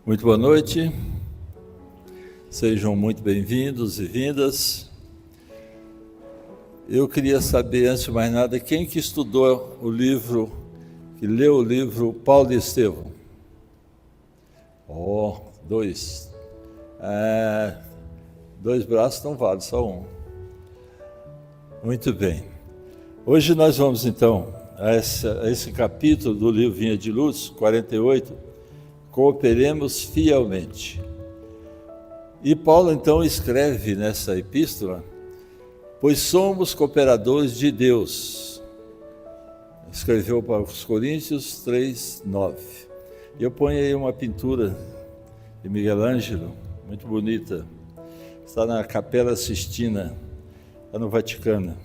Muito boa noite, sejam muito bem-vindos e vindas. Eu queria saber, antes de mais nada, quem que estudou o livro, que leu o livro Paulo e Estevão? Dois. Dois braços não vale, só um. Muito bem. Hoje nós vamos então a esse capítulo do livro Vinha de Luz, 48, Cooperemos fielmente. E Paulo então escreve nessa epístola: pois somos cooperadores de Deus. Escreveu para os Coríntios 3:9. E eu ponho aí uma pintura de Miguel Ângelo, muito bonita. Está na Capela Sistina, está no Vaticano.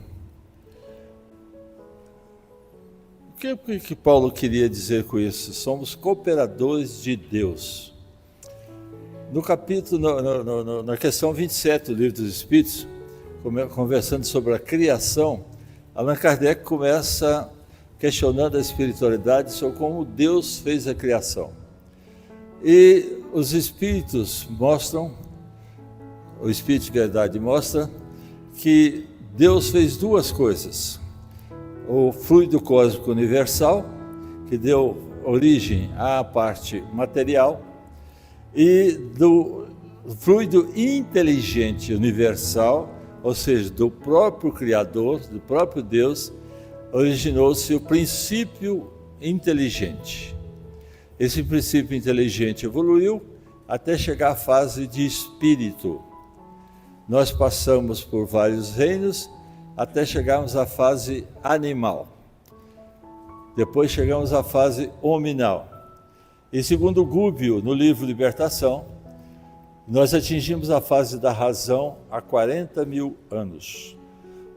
O que Paulo queria dizer com isso? Somos cooperadores de Deus. No capítulo, na questão 27 do Livro dos Espíritos, conversando sobre a criação, Allan Kardec começa questionando a espiritualidade sobre como Deus fez a criação. E os Espíritos mostram, o Espírito de Verdade mostra, que Deus fez duas coisas: o fluido cósmico universal, que deu origem à parte material, e do fluido inteligente universal, ou seja, do próprio Criador, do próprio Deus, originou-se o princípio inteligente. Esse princípio inteligente evoluiu até chegar à fase de espírito. Nós passamos por vários reinos até chegarmos à fase animal. Depois chegamos à fase hominal. E segundo Gubbio, no livro Libertação, nós atingimos a fase da razão há 40 mil anos.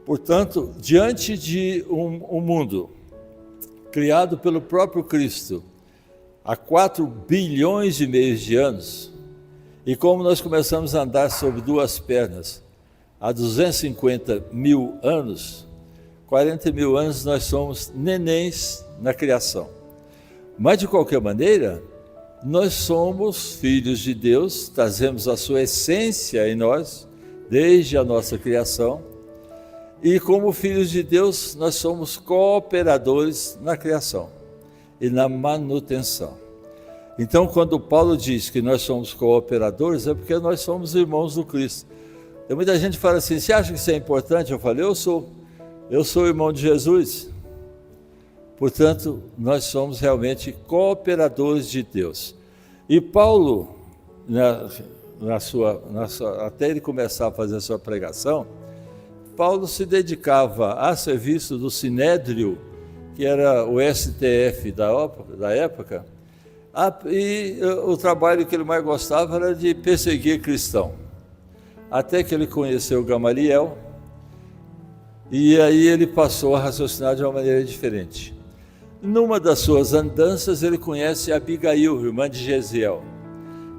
Portanto, diante de um mundo criado pelo próprio Cristo há 4 bilhões e meio de anos, e como nós começamos a andar sobre duas pernas há 250 mil anos, 40 mil anos nós somos nenéns na criação. Mas de qualquer maneira, nós somos filhos de Deus, trazemos a sua essência em nós, desde a nossa criação, e como filhos de Deus, nós somos cooperadores na criação e na manutenção. Então, quando Paulo diz que nós somos cooperadores, é porque nós somos irmãos do Cristo. Tem muita gente que fala assim: você acha que isso é importante? Eu falei: eu sou irmão de Jesus. Portanto, nós somos realmente cooperadores de Deus. E Paulo, até ele começar a fazer a sua pregação, Paulo se dedicava a serviço do Sinédrio, que era o STF da época, e o trabalho que ele mais gostava era de perseguir cristão. Até que ele conheceu Gamaliel, e aí ele passou a raciocinar de uma maneira diferente. Numa das suas andanças, ele conhece Abigail, irmã de Jesiel,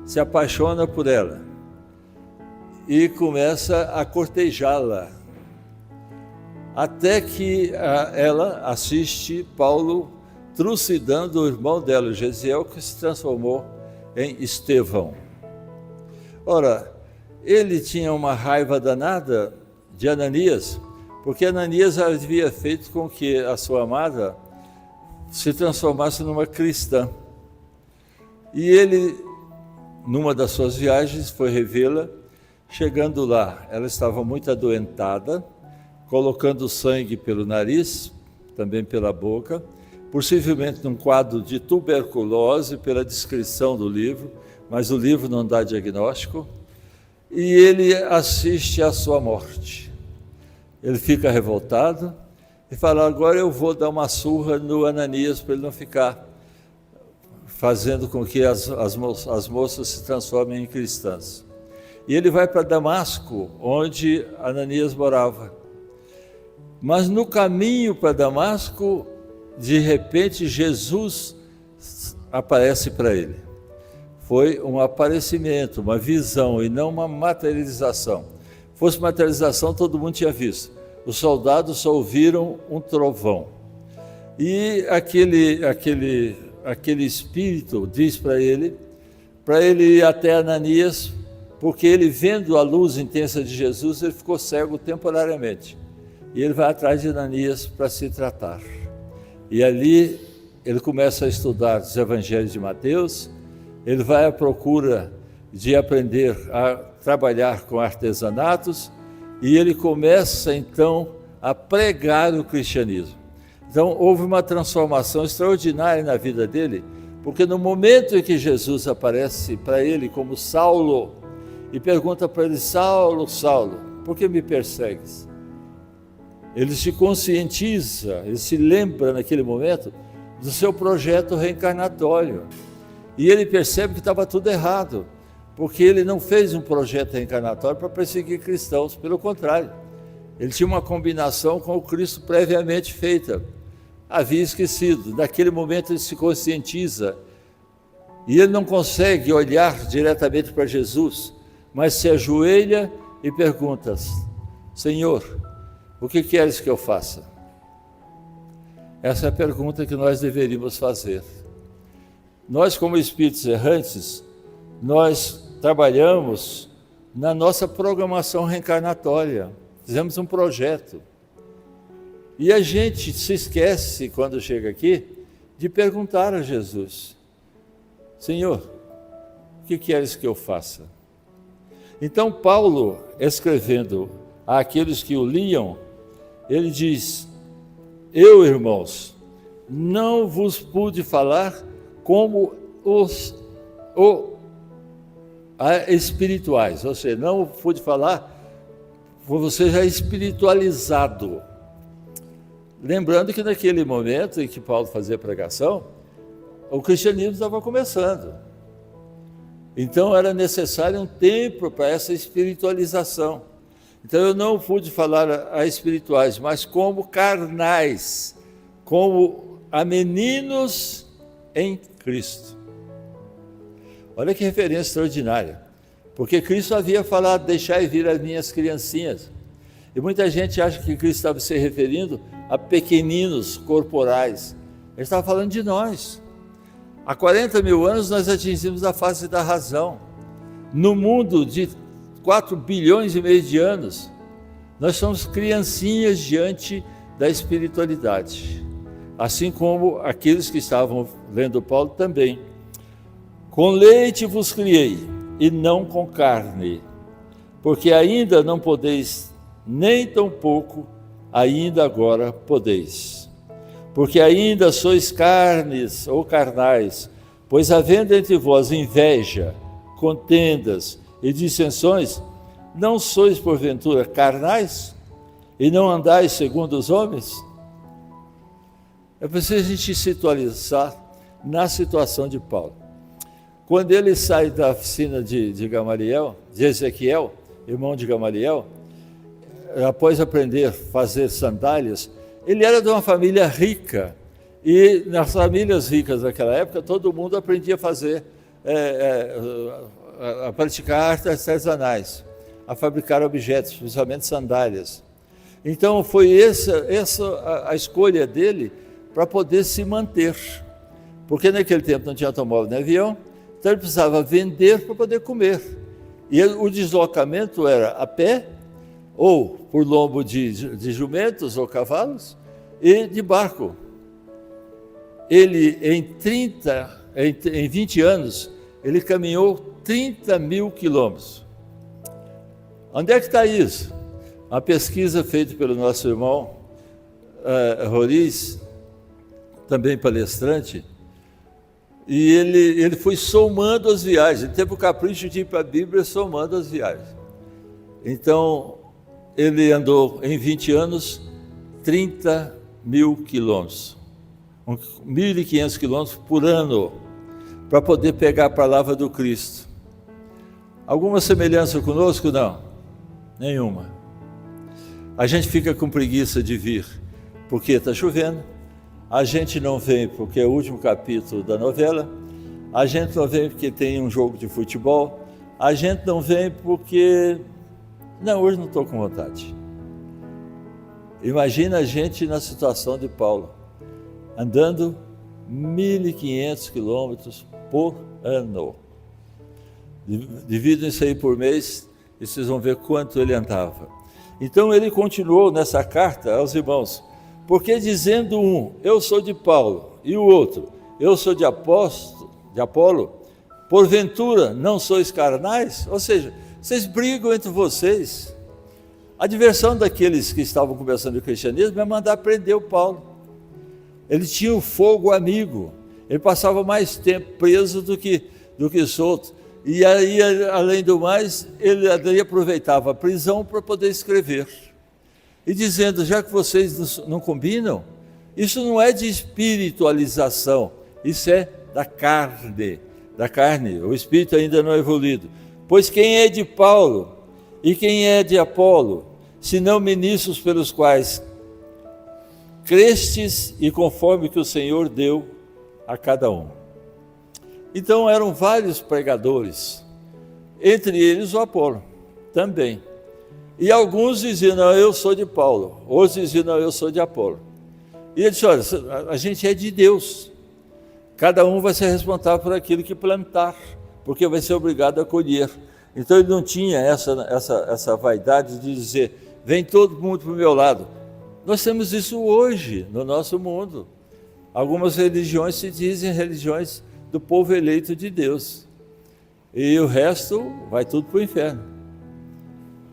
se apaixona por ela e começa a cortejá-la, até que ela assiste Paulo trucidando o irmão dela, Jesiel, que se transformou em Estevão. Ora, ele tinha uma raiva danada de Ananias, porque Ananias havia feito com que a sua amada se transformasse numa cristã. E ele, numa das suas viagens, foi revê-la. Chegando lá, ela estava muito adoentada, colocando sangue pelo nariz, também pela boca, possivelmente num quadro de tuberculose, pela descrição do livro, mas o livro não dá diagnóstico. E ele assiste à sua morte. Ele fica revoltado e fala: agora eu vou dar uma surra no Ananias para ele não ficar fazendo com que as moças se transformem em cristãs. E ele vai para Damasco, onde Ananias morava. Mas no caminho para Damasco, de repente Jesus aparece para ele. Foi um aparecimento, uma visão e não uma materialização. Fosse materialização, todo mundo tinha visto. Os soldados só ouviram um trovão. E aquele espírito diz para ele: para ele ir até Ananias, porque ele, vendo a luz intensa de Jesus, ele ficou cego temporariamente. E ele vai atrás de Ananias para se tratar. E ali ele começa a estudar os evangelhos de Mateus, ele vai à procura de aprender a trabalhar com artesanatos, e ele começa então a pregar o cristianismo. Então houve uma transformação extraordinária na vida dele, porque no momento em que Jesus aparece para ele como Saulo, e pergunta para ele: Saulo, Saulo, por que me persegues? Ele se conscientiza, ele se lembra naquele momento do seu projeto reencarnatório. E ele percebe que estava tudo errado, porque ele não fez um projeto reencarnatório para perseguir cristãos, pelo contrário. Ele tinha uma combinação com o Cristo previamente feita. Havia esquecido. Naquele momento ele se conscientiza. E ele não consegue olhar diretamente para Jesus, mas se ajoelha e pergunta: Senhor, o que queres que eu faça? Essa é a pergunta que nós deveríamos fazer. Nós, como espíritos errantes, nós trabalhamos na nossa programação reencarnatória. Fizemos um projeto. E a gente se esquece, quando chega aqui, de perguntar a Jesus: Senhor, o que queres que eu faça? Então Paulo, escrevendo àqueles que o liam, ele diz: eu, irmãos, não vos pude falar como espirituais, ou seja, não pude falar por você já espiritualizado. Lembrando que naquele momento em que Paulo fazia a pregação, o cristianismo estava começando. Então era necessário um tempo para essa espiritualização. Então eu não pude falar a espirituais, mas como carnais, como a meninos em Cristo. Olha que referência extraordinária, porque Cristo havia falado: deixai vir as minhas criancinhas. E muita gente acha que Cristo estava se referindo a pequeninos corporais. Ele estava falando de nós. Há 40 mil anos nós atingimos a face da razão. No mundo de 4 bilhões e meio de anos, nós somos criancinhas diante da espiritualidade. Assim como aqueles que estavam lendo Paulo também. Com leite vos criei, e não com carne, porque ainda não podeis, nem tampouco ainda agora podeis. Porque ainda sois carnes ou carnais, pois havendo entre vós inveja, contendas e dissensões, não sois porventura carnais, e não andais segundo os homens? É preciso a gente situalizar na situação de Paulo. Quando ele sai da oficina de Gamaliel, de Ezequiel, irmão de Gamaliel, após aprender a fazer sandálias, ele era de uma família rica, e nas famílias ricas daquela época, todo mundo aprendia a fazer, a praticar artes artesanais, a fabricar objetos, principalmente sandálias. Então foi essa a escolha dele para poder se manter, porque naquele tempo não tinha automóvel nem avião, então ele precisava vender para poder comer. E o deslocamento era a pé, ou por lombo de jumentos ou cavalos, e de barco. Ele, em 20 anos, ele caminhou 30 mil quilômetros. Onde é que está isso? Uma pesquisa feita pelo nosso irmão Roriz, também palestrante, e ele foi somando as viagens. Ele teve o capricho de ir para a Bíblia somando as viagens. Então, ele andou em 20 anos 30 mil quilômetros, 1.500 quilômetros por ano, para poder pegar a palavra do Cristo. Alguma semelhança conosco? Não, nenhuma. A gente fica com preguiça de vir, porque está chovendo. A gente não vem porque é o último capítulo da novela. A gente não vem porque tem um jogo de futebol. A gente não vem porque... Não, hoje não estou com vontade. Imagina a gente na situação de Paulo, andando 1.500 quilômetros por ano. Dividam isso aí por mês e vocês vão ver quanto ele andava. Então ele continuou nessa carta aos irmãos, porque dizendo um, eu sou de Paulo, e o outro, eu sou de Apolo, porventura não sois carnais? Ou seja, vocês brigam entre vocês. A diversão daqueles que estavam conversando do cristianismo é mandar prender o Paulo. Ele tinha o fogo amigo, ele passava mais tempo preso do que solto. E aí, além do mais, ele aproveitava a prisão para poder escrever. E dizendo, já que vocês não combinam, isso não é de espiritualização, isso é da carne, o espírito ainda não é evoluído. Pois quem é de Paulo e quem é de Apolo, senão ministros pelos quais crestes e conforme que o Senhor deu a cada um. Então eram vários pregadores, entre eles o Apolo também. E alguns diziam, não, eu sou de Paulo, outros diziam, não, eu sou de Apolo. E ele disse, olha, a gente é de Deus, cada um vai ser responsável por aquilo que plantar, porque vai ser obrigado a colher. Então ele não tinha essa vaidade de dizer, vem todo mundo para o meu lado. Nós temos isso hoje no nosso mundo. Algumas religiões se dizem religiões do povo eleito de Deus. E o resto vai tudo para o inferno.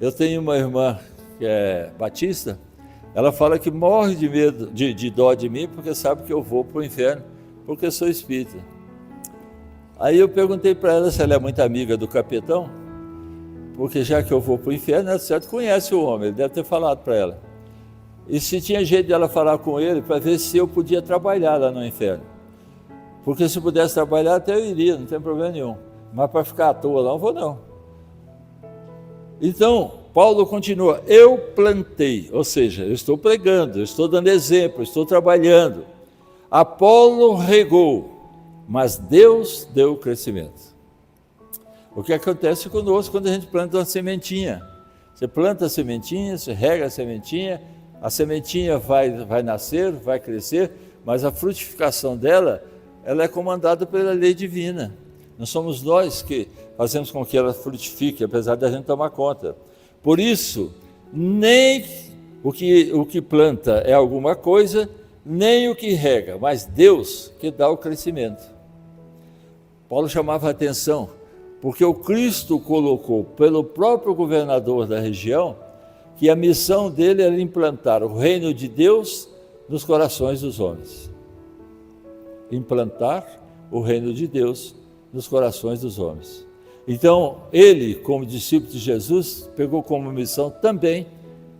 Eu tenho uma irmã que é batista, ela fala que morre de medo, de dó de mim, porque sabe que eu vou para o inferno, porque eu sou espírita. Aí eu perguntei para ela se ela é muito amiga do capetão, porque já que eu vou para o inferno, ela certo conhece o homem, ele deve ter falado para ela. E se tinha jeito dela falar com ele, para ver se eu podia trabalhar lá no inferno. Porque se pudesse trabalhar, até eu iria, não tem problema nenhum. Mas para ficar à toa lá, não vou não. Então, Paulo continua, eu plantei, ou seja, eu estou pregando, eu estou dando exemplo, eu estou trabalhando. Apolo regou, mas Deus deu o crescimento. O que acontece conosco quando a gente planta uma sementinha? Você planta a sementinha, você rega a sementinha vai nascer, vai crescer, mas a frutificação dela, ela é comandada pela lei divina. Não somos nós que fazemos com que ela frutifique, apesar de a gente tomar conta. Por isso, nem o que planta é alguma coisa, nem o que rega, mas Deus que dá o crescimento. Paulo chamava a atenção, porque o Cristo colocou pelo próprio governador da região que a missão dele era implantar o reino de Deus nos corações dos homens. Implantar o reino de Deus nos corações dos homens. Então, ele, como discípulo de Jesus, pegou como missão também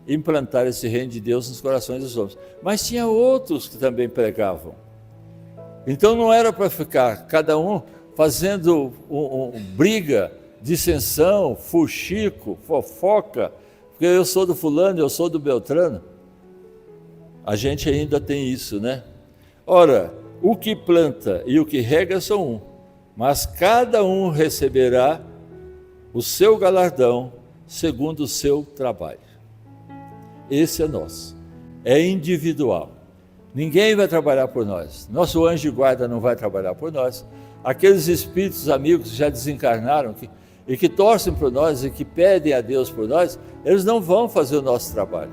implantar esse reino de Deus nos corações dos homens. Mas tinha outros que também pregavam. Então não era para ficar cada um fazendo briga, dissensão, fuxico, fofoca, porque eu sou do fulano, eu sou do Beltrano. A gente ainda tem isso, né? Ora, o que planta e o que rega são um, mas cada um receberá o seu galardão segundo o seu trabalho. Esse é nosso, é individual. Ninguém vai trabalhar por nós, nosso anjo de guarda não vai trabalhar por nós. Aqueles espíritos amigos que já desencarnaram e que torcem por nós e que pedem a Deus por nós, eles não vão fazer o nosso trabalho.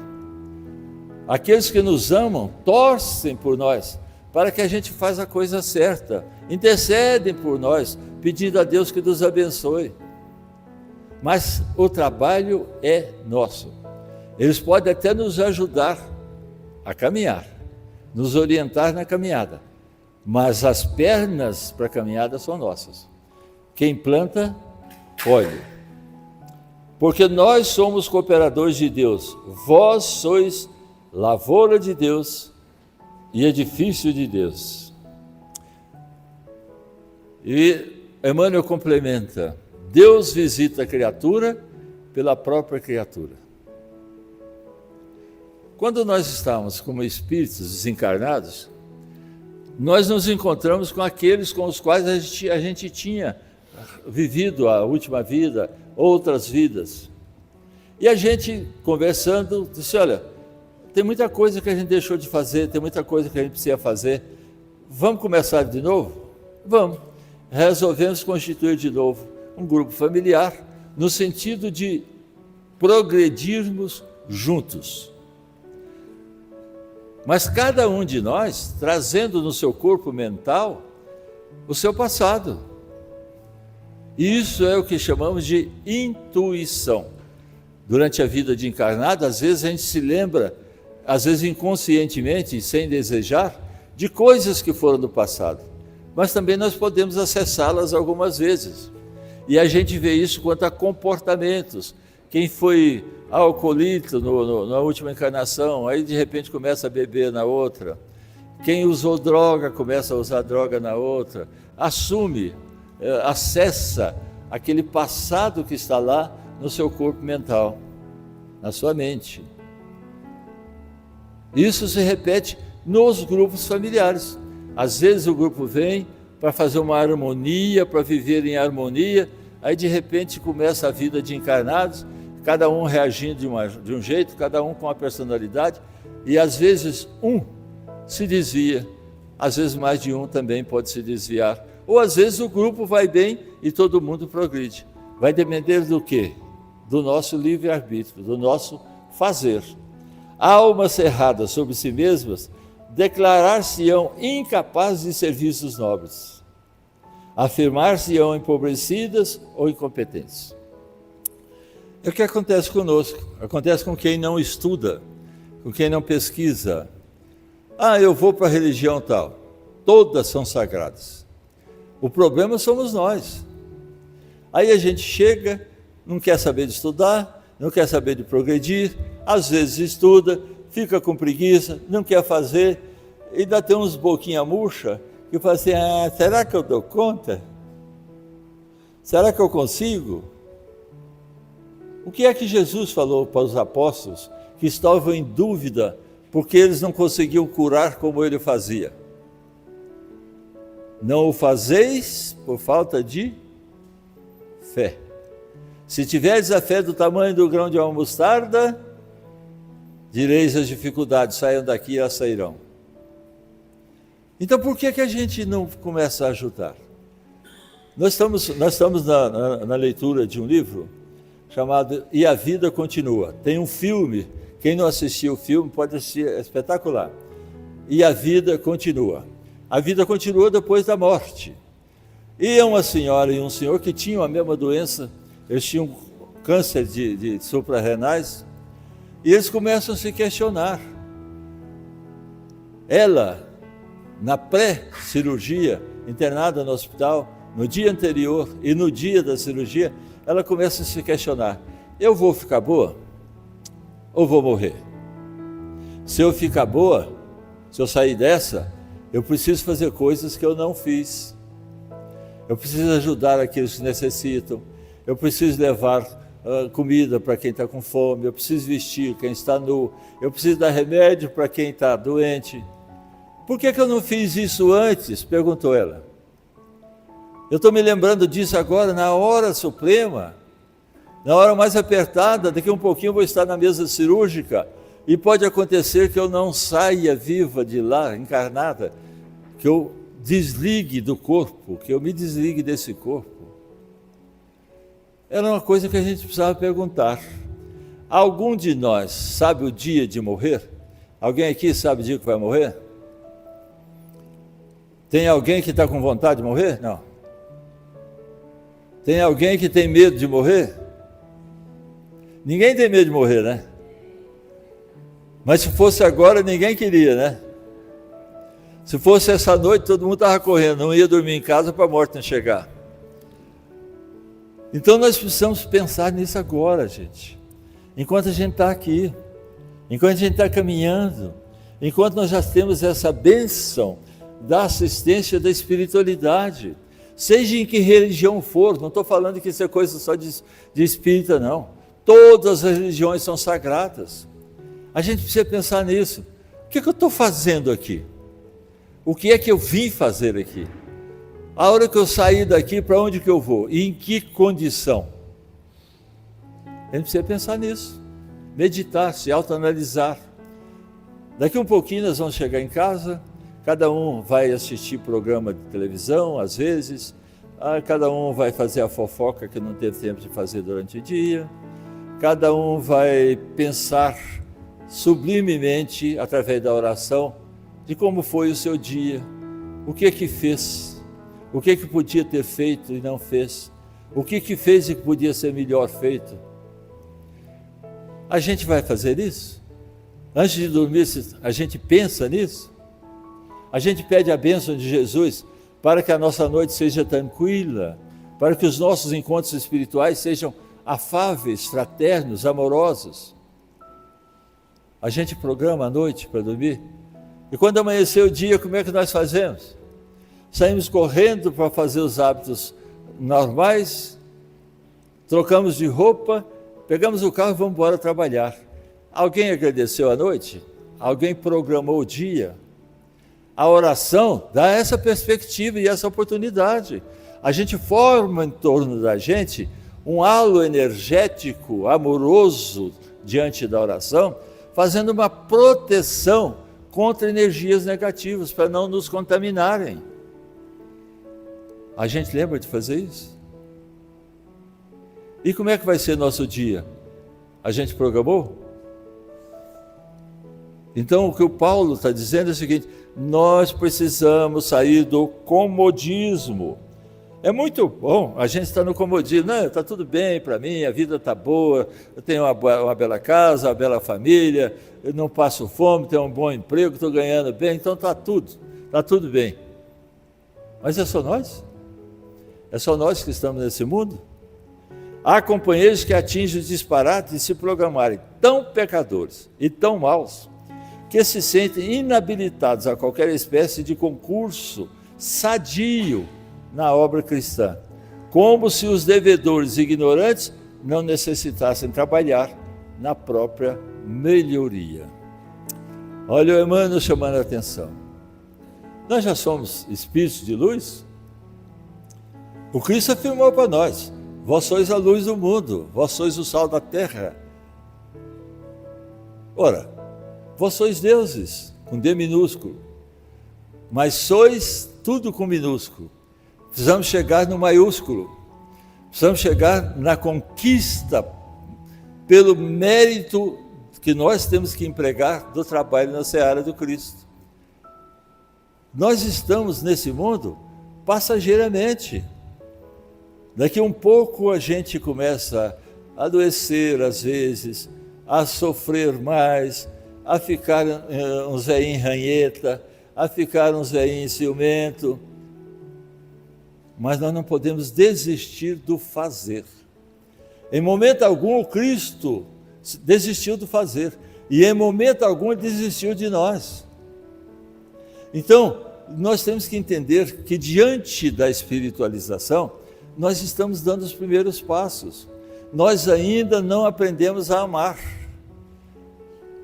Aqueles que nos amam torcem por nós, para que a gente faça a coisa certa, intercedem por nós, pedindo a Deus que nos abençoe. Mas o trabalho é nosso. Eles podem até nos ajudar a caminhar, nos orientar na caminhada, mas as pernas para a caminhada são nossas. Quem planta, colhe. Porque nós somos cooperadores de Deus, vós sois lavoura de Deus e edifício de Deus. E Emmanuel complementa, Deus visita a criatura pela própria criatura. Quando nós estamos como espíritos desencarnados, nós nos encontramos com aqueles com os quais a gente tinha vivido a última vida, outras vidas. E a gente conversando, disse, olha, tem muita coisa que a gente deixou de fazer, tem muita coisa que a gente precisa fazer. Vamos começar de novo? Vamos. Resolvemos constituir de novo um grupo familiar, no sentido de progredirmos juntos. Mas cada um de nós trazendo no seu corpo mental o seu passado. Isso é o que chamamos de intuição. Durante a vida de encarnado, às vezes a gente se lembra, às vezes inconscientemente, sem desejar, de coisas que foram do passado. Mas também nós podemos acessá-las algumas vezes. E a gente vê isso quanto a comportamentos. Quem foi alcoólatra na última encarnação, aí de repente começa a beber na outra. Quem usou droga, começa a usar droga na outra. Assume, acessa aquele passado que está lá no seu corpo mental, na sua mente. Isso se repete nos grupos familiares. Às vezes o grupo vem para fazer uma harmonia, para viver em harmonia, aí de repente começa a vida de encarnados, cada um reagindo de um jeito, cada um com uma personalidade, e às vezes um se desvia, às vezes mais de um também pode se desviar, ou às vezes o grupo vai bem e todo mundo progride. Vai depender do quê? Do nosso livre-arbítrio, do nosso fazer. Almas cerradas sobre si mesmas declarar-se-ão incapazes de serviços nobres, afirmar-se-ão empobrecidas ou incompetentes. É o que acontece conosco, acontece com quem não estuda, com quem não pesquisa. Eu vou para a religião tal, todas são sagradas. O problema somos nós. Aí a gente chega, não quer saber de estudar, não quer saber de progredir, às vezes estuda, fica com preguiça, não quer fazer, e ainda tem uns boquinha murcha, que fala assim, será que eu dou conta? Será que eu consigo? O que é que Jesus falou para os apóstolos que estavam em dúvida porque eles não conseguiam curar como ele fazia? Não o fazeis por falta de fé. Se tiveres a fé do tamanho do grão de uma mostarda, direis as dificuldades, saiam daqui e elas sairão. Então por que a gente não começa a ajudar? Nós estamos na leitura de um livro chamado E a Vida Continua. Tem um filme, quem não assistiu o filme pode assistir, é espetacular. E a Vida Continua. A vida continua depois da morte. E uma senhora e um senhor que tinham a mesma doença, eles tinham câncer de suprarrenais, e eles começam a se questionar. Ela, na pré-cirurgia, internada no hospital, no dia anterior e no dia da cirurgia, ela começa a se questionar, eu vou ficar boa ou vou morrer? Se eu ficar boa, se eu sair dessa, eu preciso fazer coisas que eu não fiz. Eu preciso ajudar aqueles que necessitam, eu preciso levar comida para quem está com fome, eu preciso vestir quem está nu, eu preciso dar remédio para quem está doente. Por que eu não fiz isso antes? Perguntou ela. Eu estou me lembrando disso agora, na hora suprema, na hora mais apertada, daqui a um pouquinho eu vou estar na mesa cirúrgica, e pode acontecer que eu não saia viva de lá, encarnada, que eu desligue do corpo, que eu me desligue desse corpo. Era uma coisa que a gente precisava perguntar. Algum de nós sabe o dia de morrer? Alguém aqui sabe o dia que vai morrer? Tem alguém que está com vontade de morrer? Não. Tem alguém que tem medo de morrer? Ninguém tem medo de morrer, né? Mas se fosse agora, ninguém queria, né? Se fosse essa noite, todo mundo estava correndo, não ia dormir em casa para a morte não chegar. Então nós precisamos pensar nisso agora, gente. Enquanto a gente está aqui, enquanto a gente está caminhando, enquanto nós já temos essa bênção da assistência da espiritualidade, seja em que religião for, não estou falando que isso é coisa só de espírita, não. Todas as religiões são sagradas. A gente precisa pensar nisso. O que eu estou fazendo aqui? O que é que eu vim fazer aqui? A hora que eu sair daqui, para onde que eu vou? E em que condição? A gente precisa pensar nisso. Meditar, se autoanalisar. Daqui um pouquinho nós vamos chegar em casa, cada um vai assistir programa de televisão, às vezes, cada um vai fazer a fofoca que não teve tempo de fazer durante o dia, cada um vai pensar sublimemente, através da oração, de como foi o seu dia, o que fez, o que podia ter feito e não fez, o que fez e que podia ser melhor feito. A gente vai fazer isso? Antes de dormir, a gente pensa nisso? A gente pede a bênção de Jesus para que a nossa noite seja tranquila, para que os nossos encontros espirituais sejam afáveis, fraternos, amorosos. A gente programa a noite para dormir. E quando amanhecer o dia, como é que nós fazemos? Saímos correndo para fazer os hábitos normais, trocamos de roupa, pegamos o carro e vamos embora trabalhar. Alguém agradeceu a noite? Alguém programou o dia? A oração dá essa perspectiva e essa oportunidade. A gente forma em torno da gente um halo energético, amoroso diante da oração, fazendo uma proteção contra energias negativas, para não nos contaminarem. A gente lembra de fazer isso? E como é que vai ser nosso dia? A gente programou? Então, o que o Paulo está dizendo é o seguinte: nós precisamos sair do comodismo. É muito bom a gente estar no comodismo. Não, está tudo bem para mim, a vida está boa, eu tenho uma bela casa, uma bela família, eu não passo fome, tenho um bom emprego, estou ganhando bem, então está tudo bem. Mas é só nós? É só nós que estamos nesse mundo? Há companheiros que atingem os disparates de se programarem tão pecadores e tão maus, que se sentem inabilitados a qualquer espécie de concurso sadio na obra cristã, como se os devedores ignorantes não necessitassem trabalhar na própria melhoria. Olha o Emmanuel chamando a atenção. Nós já somos espíritos de luz? O Cristo afirmou para nós: vós sois a luz do mundo, vós sois o sal da terra. Ora, vós sois deuses, com D minúsculo, mas sois tudo com minúsculo. Precisamos chegar no maiúsculo, precisamos chegar na conquista, pelo mérito que nós temos que empregar do trabalho na seara do Cristo. Nós estamos nesse mundo passageiramente. Daqui um pouco a gente começa a adoecer às vezes, a sofrer mais, a ficar um zeinho ranheta, a ficar um zeinho ciumento. Mas nós não podemos desistir do fazer. Em momento algum o Cristo desistiu do fazer, e em momento algum ele desistiu de nós. Então, nós temos que entender que diante da espiritualização, nós estamos dando os primeiros passos. Nós ainda não aprendemos a amar.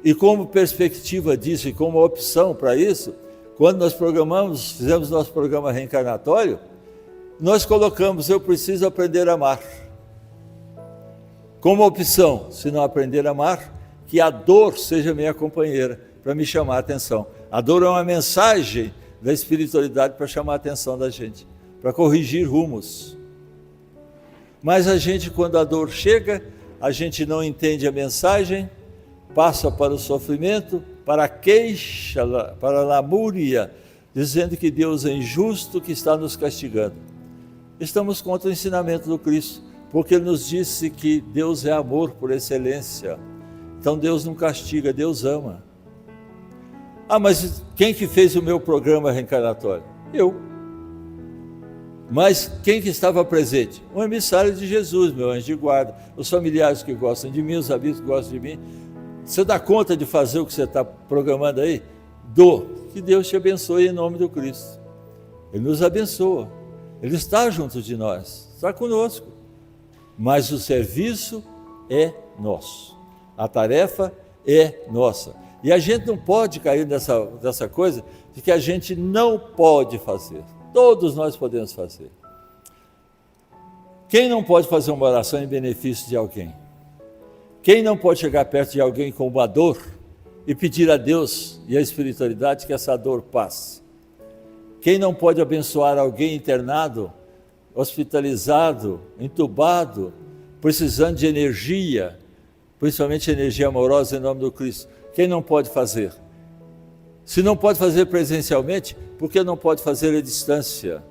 E como perspectiva disso e como opção para isso, quando nós fizemos nosso programa reencarnatório, nós colocamos: eu preciso aprender a amar. Como opção, se não aprender a amar, que a dor seja minha companheira, para me chamar a atenção. A dor é uma mensagem da espiritualidade para chamar a atenção da gente, para corrigir rumos. Mas a gente, quando a dor chega, a gente não entende a mensagem, passa para o sofrimento, para a queixa, para a lamúria, dizendo que Deus é injusto, que está nos castigando. Estamos contra o ensinamento do Cristo, porque Ele nos disse que Deus é amor por excelência. Então Deus não castiga, Deus ama. Ah, mas quem que fez o meu programa reencarnatório? Eu. Mas quem que estava presente? Um emissário de Jesus, meu anjo de guarda, os familiares que gostam de mim, os amigos que gostam de mim. Você dá conta de fazer o que você está programando aí? Que Deus te abençoe em nome do Cristo. Ele nos abençoa, Ele está junto de nós, está conosco. Mas o serviço é nosso, a tarefa é nossa. E a gente não pode cair nessa coisa de que a gente não pode fazer. Todos nós podemos fazer. Quem não pode fazer uma oração em benefício de alguém? Quem não pode chegar perto de alguém com uma dor e pedir a Deus e a espiritualidade que essa dor passe? Quem não pode abençoar alguém internado hospitalizado, entubado, precisando de energia, principalmente energia amorosa em nome do Cristo. Quem não pode fazer? Se não pode fazer presencialmente, por que não pode fazer à distância?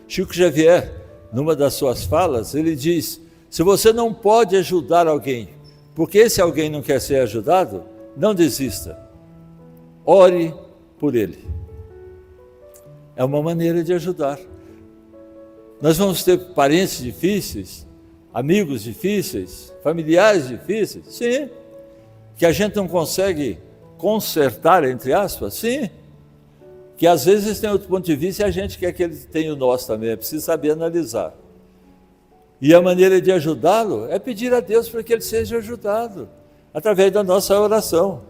Chico Xavier, numa das suas falas, ele diz: se você não pode ajudar alguém, porque esse alguém não quer ser ajudado, não desista. Ore por ele. É uma maneira de ajudar. Nós vamos ter parentes difíceis, amigos difíceis, familiares difíceis? Sim. Que a gente não consegue consertar, entre aspas? Sim. Que às vezes tem outro ponto de vista e a gente quer que ele tenha o nosso também, é preciso saber analisar. E a maneira de ajudá-lo é pedir a Deus para que ele seja ajudado, através da nossa oração.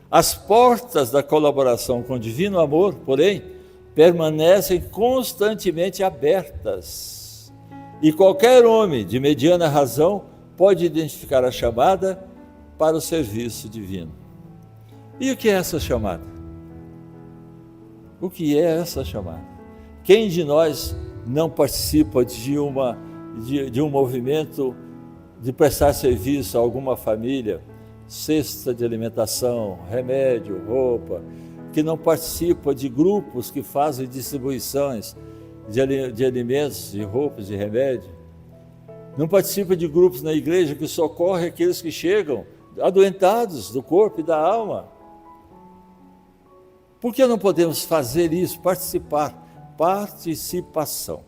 As portas da colaboração com o divino amor, porém, permanecem constantemente abertas. E qualquer homem de mediana razão pode identificar a chamada para o serviço divino. E o que é essa chamada? O que é essa chamada? Quem de nós não participa de um movimento de prestar serviço a alguma família, cesta de alimentação, remédio, roupa, que não participa de grupos que fazem distribuições de alimentos, de roupas, de remédio? Não participa de grupos na igreja que socorrem aqueles que chegam adoentados do corpo e da alma? Por que não podemos fazer isso, participar? Participação.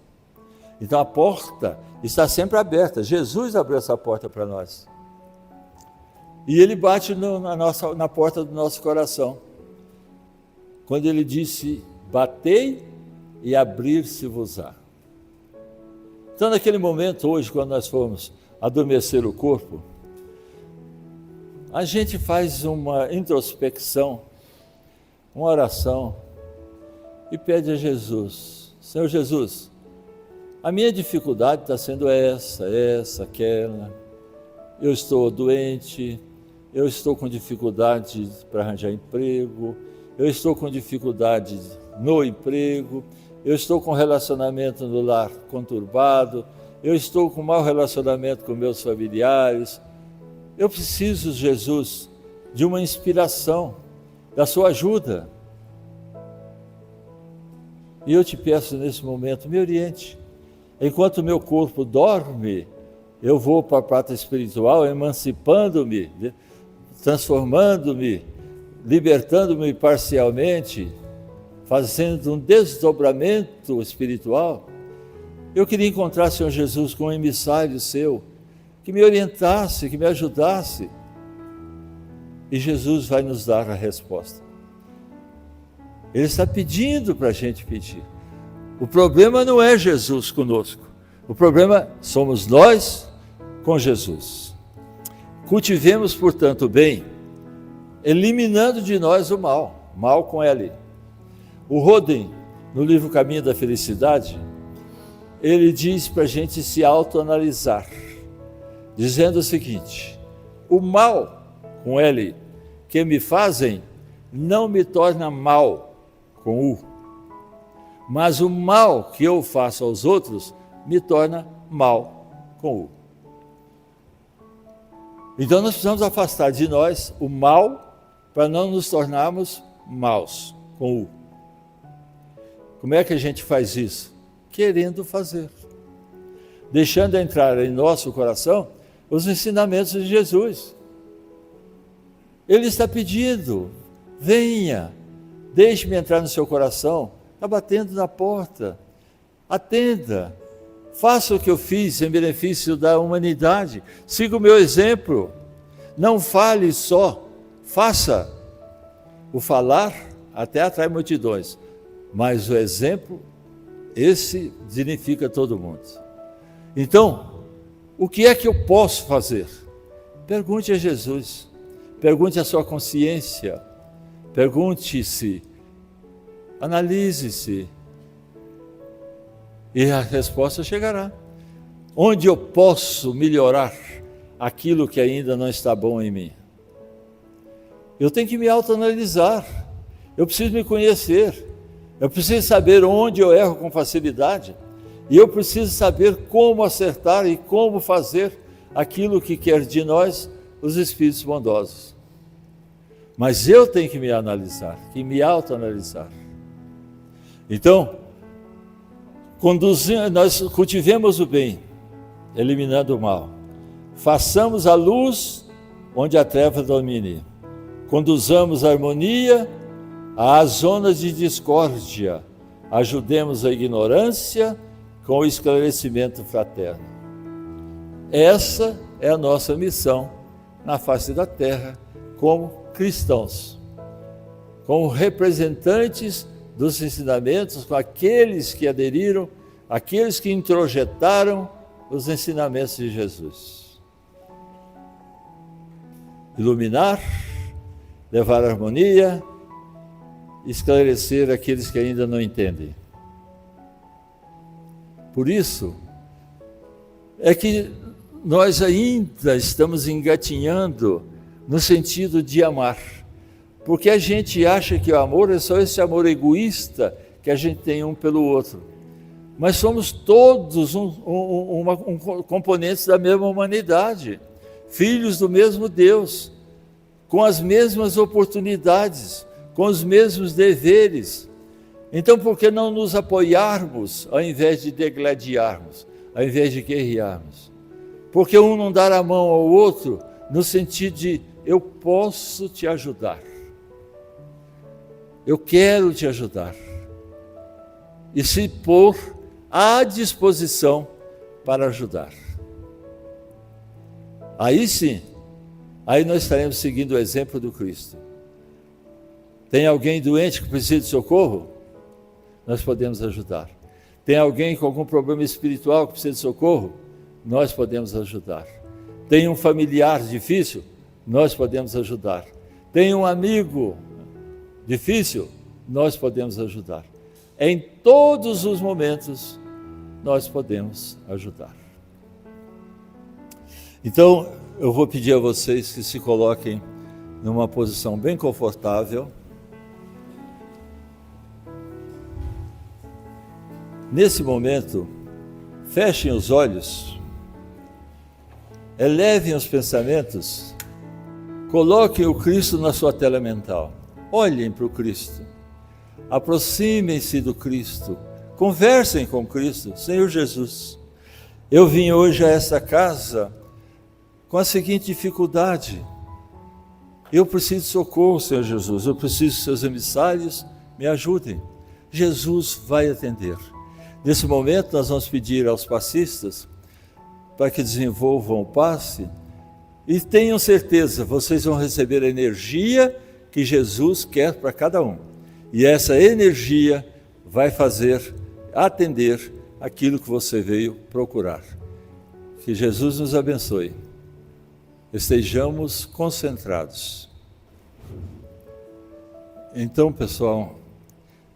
Então a porta está sempre aberta. Jesus abriu essa porta para nós. E ele bate na porta do nosso coração. Quando ele disse: batei e abrir-se-vos-á. Então naquele momento, hoje, quando nós formos adormecer o corpo, a gente faz uma introspecção, uma oração, e pede a Jesus: Senhor Jesus, a minha dificuldade está sendo essa, aquela. Eu estou doente, eu estou com dificuldade para arranjar emprego, eu estou com dificuldade no emprego, eu estou com relacionamento no lar conturbado, eu estou com mau relacionamento com meus familiares. Eu preciso, Jesus, de uma inspiração, da sua ajuda. E eu te peço nesse momento, me oriente. Enquanto o meu corpo dorme, eu vou para a parte espiritual, emancipando-me, transformando-me, libertando-me parcialmente, fazendo um desdobramento espiritual. Eu queria encontrar, Senhor Jesus, com um emissário seu, que me orientasse, que me ajudasse. E Jesus vai nos dar a resposta. Ele está pedindo para a gente pedir. O problema não é Jesus conosco. O problema somos nós com Jesus. Cultivemos, portanto, o bem, eliminando de nós o mal, mal com L. O Roden, no livro Caminho da Felicidade, ele diz para a gente se autoanalisar, dizendo o seguinte: o mal com L que me fazem não me torna mal com U, mas o mal que eu faço aos outros me torna mal com U. Então nós precisamos afastar de nós o mal para não nos tornarmos maus com U. Como é que a gente faz isso? Querendo fazer, deixando entrar em nosso coração os ensinamentos de Jesus. Ele está pedindo: venha, deixe-me entrar no seu coração. Está batendo na porta, atenda, faça o que eu fiz em benefício da humanidade, siga o meu exemplo, não fale só, faça. O falar até atrai multidões, mas o exemplo, esse dignifica todo mundo. Então, o que é que eu posso fazer? Pergunte a Jesus, pergunte a sua consciência, pergunte-se, analise-se, e a resposta chegará. Onde eu posso melhorar aquilo que ainda não está bom em mim? Eu tenho que me autoanalisar, eu preciso me conhecer, eu preciso saber onde eu erro com facilidade, E eu preciso saber como acertar e como fazer aquilo que quer de nós os Espíritos bondosos. Mas eu tenho que me analisar, que me autoanalisar. Então, nós cultivemos o bem, eliminando o mal. Façamos a luz onde a treva domine. Conduzamos a harmonia às zonas de discórdia. Ajudemos a ignorância com o esclarecimento fraterno. Essa é a nossa missão na face da terra, como cristãos, como representantes dos ensinamentos, com aqueles que aderiram, aqueles que introjetaram os ensinamentos de Jesus. Iluminar, levar harmonia, esclarecer aqueles que ainda não entendem. Por isso, é que nós ainda estamos engatinhando no sentido de amar, porque a gente acha que o amor é só esse amor egoísta que a gente tem um pelo outro, mas somos todos componentes da mesma humanidade, filhos do mesmo Deus, com as mesmas oportunidades, com os mesmos deveres. Então, por que não nos apoiarmos ao invés de degladiarmos, ao invés de guerrearmos? Por que um não dar a mão ao outro no sentido de eu posso te ajudar, eu quero te ajudar, e se pôr à disposição para ajudar? Aí sim, aí nós estaremos seguindo o exemplo do Cristo. Tem alguém doente que precisa de socorro? Nós podemos ajudar. Tem alguém com algum problema espiritual que precisa de socorro? Nós podemos ajudar. Tem um familiar difícil? Nós podemos ajudar. Tem um amigo difícil? Nós podemos ajudar. Em todos os momentos, nós podemos ajudar. Então, eu vou pedir a vocês que se coloquem numa posição bem confortável. Nesse momento, fechem os olhos, elevem os pensamentos, coloquem o Cristo na sua tela mental, olhem para o Cristo, aproximem-se do Cristo, conversem com Cristo. Senhor Jesus, eu vim hoje a essa casa com a seguinte dificuldade: eu preciso de socorro, Senhor Jesus, eu preciso que seus emissários me ajudem. Jesus vai atender. Nesse momento, nós vamos pedir aos passistas para que desenvolvam o passe e tenham certeza, vocês vão receber a energia que Jesus quer para cada um. E essa energia vai fazer atender aquilo que você veio procurar. Que Jesus nos abençoe. Estejamos concentrados. Então, pessoal,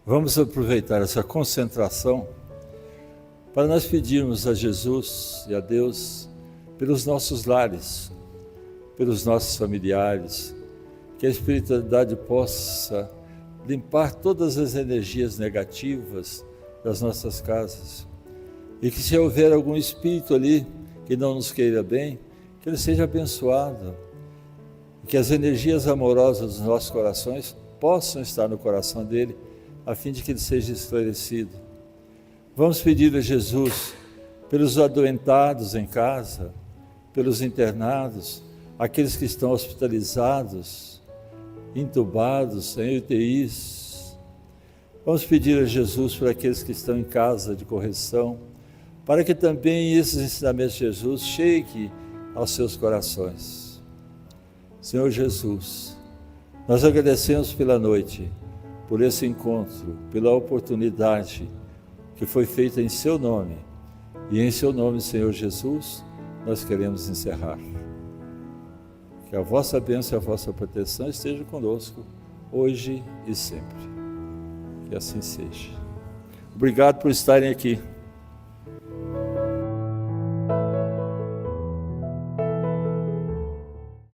vamos aproveitar essa concentração para nós pedirmos a Jesus e a Deus pelos nossos lares, pelos nossos familiares, que a espiritualidade possa limpar todas as energias negativas das nossas casas, e que se houver algum espírito ali que não nos queira bem, que ele seja abençoado, e que as energias amorosas dos nossos corações possam estar no coração dele, a fim de que ele seja esclarecido. Vamos pedir a Jesus pelos adoentados em casa, pelos internados, aqueles que estão hospitalizados, entubados, em UTIs. Vamos pedir a Jesus por aqueles que estão em casa de correção, para que também esses ensinamentos de Jesus cheguem aos seus corações. Senhor Jesus, nós agradecemos pela noite, por esse encontro, pela oportunidade que foi feita em seu nome. E em seu nome, Senhor Jesus, nós queremos encerrar. Que a vossa bênção e a vossa proteção estejam conosco, hoje e sempre. Que assim seja. Obrigado por estarem aqui.